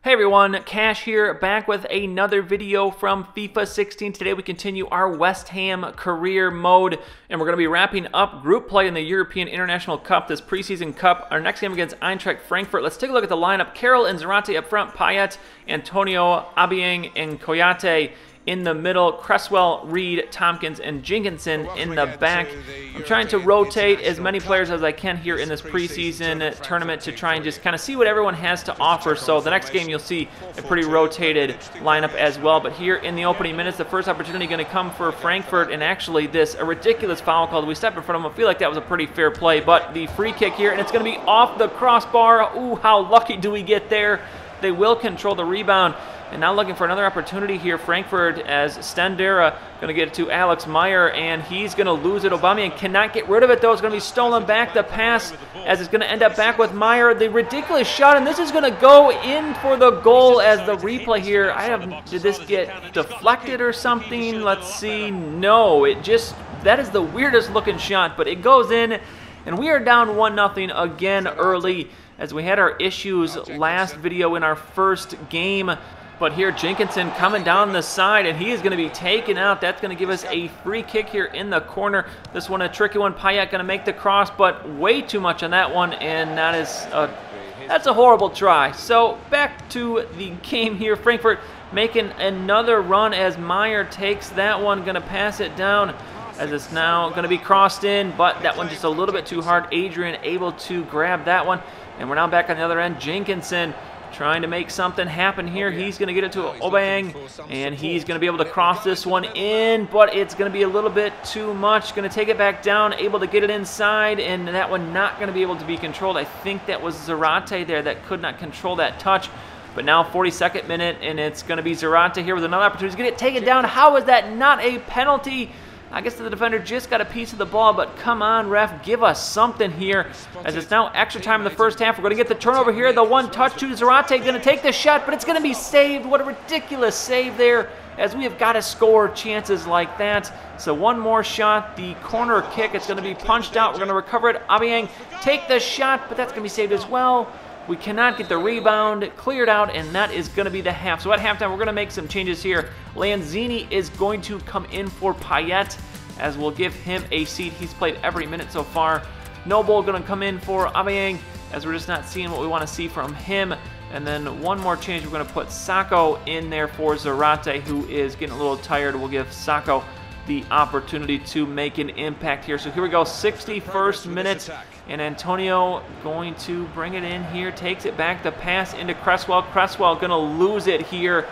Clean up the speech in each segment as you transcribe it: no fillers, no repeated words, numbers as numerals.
Hey everyone, Cash here, back with another video from FIFA 16. Today we continue our West Ham career mode, and we're going to be wrapping up group play in the European International Cup, this preseason cup. Our next game against Eintracht Frankfurt. Let's take a look at the lineup. Carroll and Zarate up front, Payet, Antonio, Abiang, and Koyate in the middle, Cresswell, Reed, Tompkins, and Jenkinson in the back. I'm trying to rotate as many players as I can here in this preseason tournament to try and just kind of see what everyone has to offer. So the next game you'll see a pretty rotated lineup as well. But here in the opening minutes, the first opportunity going to come for Frankfurt, and actually a ridiculous foul call. We step in front of them. I feel like that was a pretty fair play, but the free kick here, and it's going to be off the crossbar. Ooh, how lucky do we get there? They will control the rebound. And now looking for another opportunity here, Frankfurt, as Stendera going to get it to Alex Meyer, and he's going to lose it. Aubameyang cannot get rid of it, though. It's going to be stolen back. The pass, as it's going to end up back with Meyer. The ridiculous shot, and this is going to go in for the goal as the replay here. Did this get deflected or something? Let's see. No, that is the weirdest looking shot, but it goes in, and we are down 1-0 again early, as we had our issues last video in our first game. But here, Jenkinson coming down the side, and he is going to be taken out. That's going to give us a free kick here in the corner. This one a tricky one. Payet going to make the cross, but way too much on that one, and that's a horrible try. So back to the game here. Frankfurt making another run as Meyer takes that one, going to pass it down as it's now going to be crossed in, but that one just a little bit too hard. Adrian able to grab that one, and we're now back on the other end. Jenkinson trying to make something happen here. He's going to get it to Aubameyang, and he's going to be able to cross this one in, but it's going to be a little bit too much. Going to take it back down, able to get it inside, and that one not going to be able to be controlled. I think that was Zarate there that could not control that touch. But now 42nd minute, and it's going to be Zarate here with another opportunity. He's going to get taken down. How is that not a penalty? I guess the defender just got a piece of the ball, but come on, ref, give us something here. As it's now extra time in the first half, we're going to get the turnover here. The one touch to Zarate, going to take the shot, but it's going to be saved. What a ridiculous save there, as we have got to score chances like that. So one more shot, the corner kick, it's going to be punched out. We're going to recover it. Abiang take the shot, but that's going to be saved as well. We cannot get the rebound cleared out, and that is going to be the half. So at halftime, we're going to make some changes here. Lanzini is going to come in for Payet, as we'll give him a seat. He's played every minute so far. Noble going to come in for Aubameyang, as we're just not seeing what we want to see from him. And then one more change, we're going to put Sacco in there for Zarate, who is getting a little tired. We'll give Sacco the opportunity to make an impact here. So here we go, 61st minute, and Antonio going to bring it in here, takes it back, the pass into Cresswell. Cresswell going to lose it here,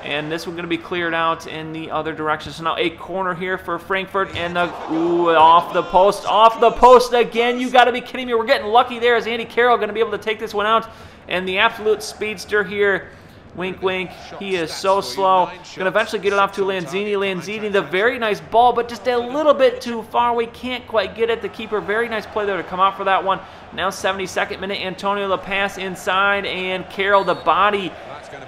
and this one going to be cleared out in the other direction. So now a corner here for Frankfurt, and off the post again. You got to be kidding me. We're getting lucky there, as Andy Carroll going to be able to take this one out, and the absolute speedster here. Wink, wink. He is so slow. Going to eventually get it off to Lanzini. Lanzini, the very nice ball, but just a little bit too far. We can't quite get it. The keeper, very nice play there to come out for that one. Now 72nd minute, Antonio the pass inside, and Carroll the body.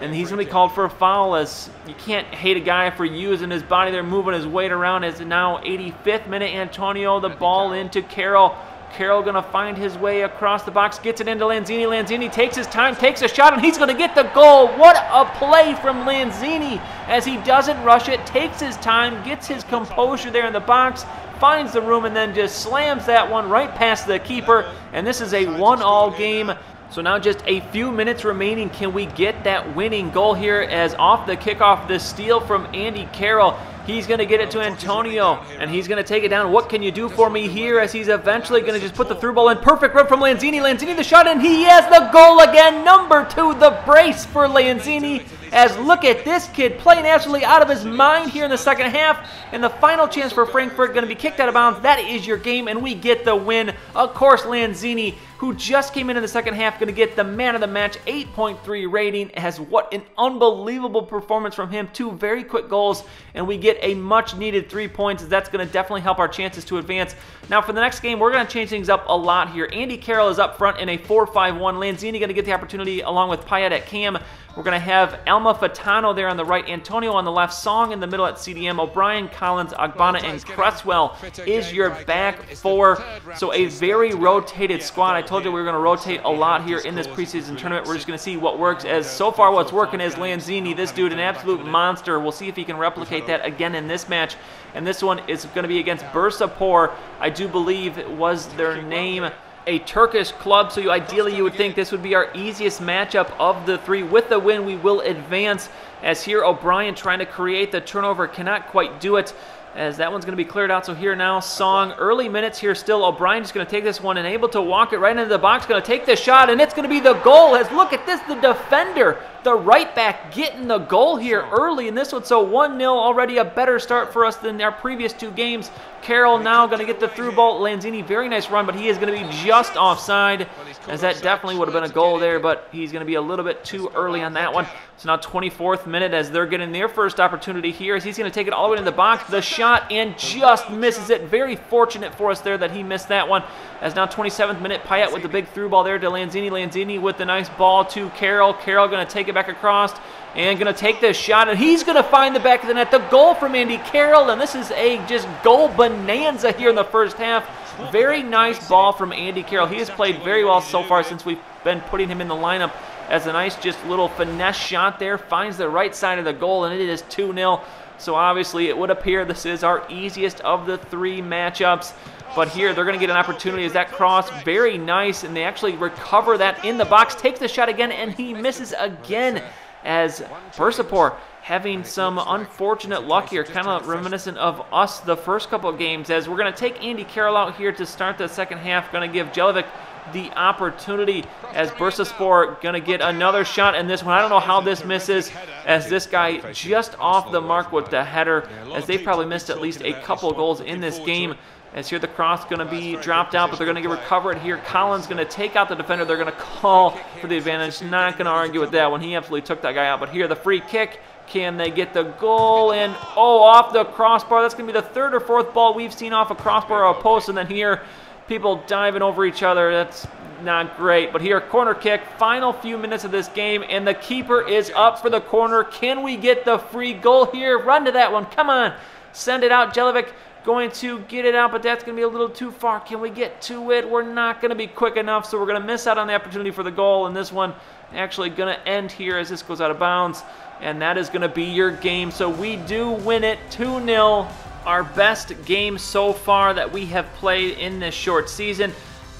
And he's going to be called for a foul, as you can't hate a guy for using his body there, moving his weight around. As now 85th minute, Antonio the ball into Carroll. Carroll going to find his way across the box, gets it into Lanzini. Lanzini takes his time, takes a shot, and he's going to get the goal. What a play from Lanzini, as he doesn't rush it, takes his time, gets his composure there in the box, finds the room, and then just slams that one right past the keeper. And this is a 1-all game. So now just a few minutes remaining. Can we get that winning goal here, as off the kickoff, the steal from Andy Carroll. He's going to get it to Antonio, and he's going to take it down. What can you do for me here, as he's eventually going to just put the through ball in. Perfect run from Lanzini. Lanzini the shot, and he has the goal again. Number 2, the brace for Lanzini. As look at this kid playing absolutely out of his mind here in the second half. And the final chance for Frankfurt going to be kicked out of bounds. That is your game, and we get the win. Of course, Lanzini, who just came in the second half, going to get the man of the match, 8.3 rating. As what an unbelievable performance from him. 2 very quick goals, and we get a much-needed 3 points. That's going to definitely help our chances to advance. Now, for the next game, we're going to change things up a lot here. Andy Carroll is up front in a 4-5-1. Lanzini going to get the opportunity, along with Payet at cam. We're going to have Elma Fatano there on the right, Antonio on the left, Song in the middle at CDM, O'Brien, Collins, Agbana, and Cresswell is your back four. So a very rotated squad. I told you we were going to rotate a lot here in this preseason tournament. We're just going to see what works, as so far what's working is Lanzini. This dude, an absolute monster. We'll see if he can replicate that again in this match. And this one is going to be against Bursapor. I do believe it was their name. A Turkish club, so ideally you would think this would be our easiest matchup of the three. With the win, we will advance, as here O'Brien trying to create the turnover, cannot quite do it, as that one's going to be cleared out. So here now, Song, early minutes here still. O'Brien just going to take this one and able to walk it right into the box, going to take the shot, and it's going to be the goal. As look at this, the defender, the right back getting the goal here early in this one. So 1-0, already a better start for us than our previous two games. Carroll now going to get the through ball. Lanzini, very nice run, but he is going to be just offside, as that definitely would have been a goal there, but he's going to be a little bit too early on that one. So now 24th minute as they're getting their first opportunity here, as he's going to take it all the way in the box. The shot, and just misses it. Very fortunate for us there that he missed that one. As now 27th minute, Payet with the big through ball there to Lanzini. Lanzini with the nice ball to Carroll. Carroll going to take it back across and going to take this shot, and he's going to find the back of the net. The goal from Andy Carroll, and this is a just goal bonanza here in the first half. Very nice ball from Andy Carroll. He has played very well so far since we've been putting him in the lineup, as a nice just little finesse shot there. Finds the right side of the goal, and it is 2-0. So obviously it would appear this is our easiest of the three matchups. But here they're going to get an opportunity as that cross, very nice, and they actually recover that in the box. Takes the shot again, and he misses again, as Bursapor having some unfortunate luck here, kind of reminiscent of us the first couple of games, as we're going to take Andy Carroll out here to start the second half. Going to give Jelic the opportunity, as Bursaspor going to get another shot, and this one, I don't know how this misses, as this guy just off the mark with the header, as they've probably missed at least a couple of goals in this game. As here the cross going to be dropped out, but they're going to get recovered here. Collins going to take out the defender. They're going to call for the advantage. Not going to argue with that one. He absolutely took that guy out. But here the free kick. Can they get the goal? And oh, off the crossbar. That's going to be the third or fourth ball we've seen off a crossbar or a post. And then here, people diving over each other. That's not great. But here, corner kick. Final few minutes of this game, and the keeper is up for the corner. Can we get the free goal here? Run to that one. Come on. Send it out. Jelic going to get it out, but that's going to be a little too far. Can we get to it? We're not going to be quick enough, so we're going to miss out on the opportunity for the goal, and this one actually going to end here as this goes out of bounds, and that is going to be your game. So we do win it 2-0, our best game so far that we have played in this short season.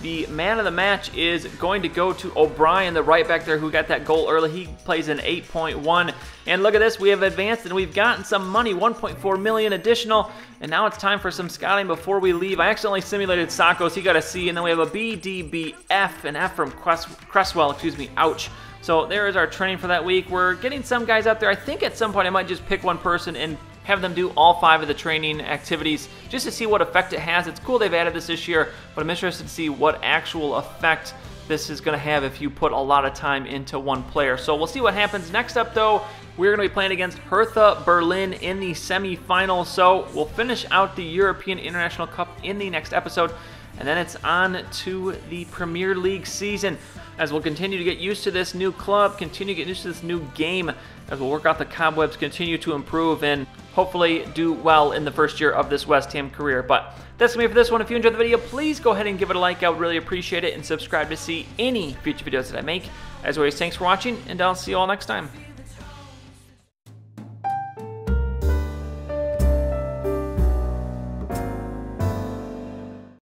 The man of the match is going to go to O'Brien, the right back there who got that goal early. He plays an 8.1. And look at this, we have advanced and we've gotten some money, 1.4 million additional. And now it's time for some scouting before we leave. I accidentally simulated Sakos, he got a C, and then we have a B, D, B, F, and F from Cresswell, excuse me, ouch. So there is our training for that week. We're getting some guys out there. I think at some point I might just pick one person and have them do all 5 of the training activities just to see what effect it has. It's cool they've added this year, but I'm interested to see what actual effect this is going to have if you put a lot of time into one player. So we'll see what happens. Next up, though, we're going to be playing against Hertha Berlin in the semifinals. So we'll finish out the European International Cup in the next episode, and then it's on to the Premier League season, as we'll continue to get used to this new club, continue to get used to this new game, as we'll work out the cobwebs, continue to improve, and hopefully do well in the first year of this West Ham career. But that's going to be it for this one. If you enjoyed the video, please go ahead and give it a like. I would really appreciate it, and subscribe to see any future videos that I make. As always, thanks for watching, and I'll see you all next time.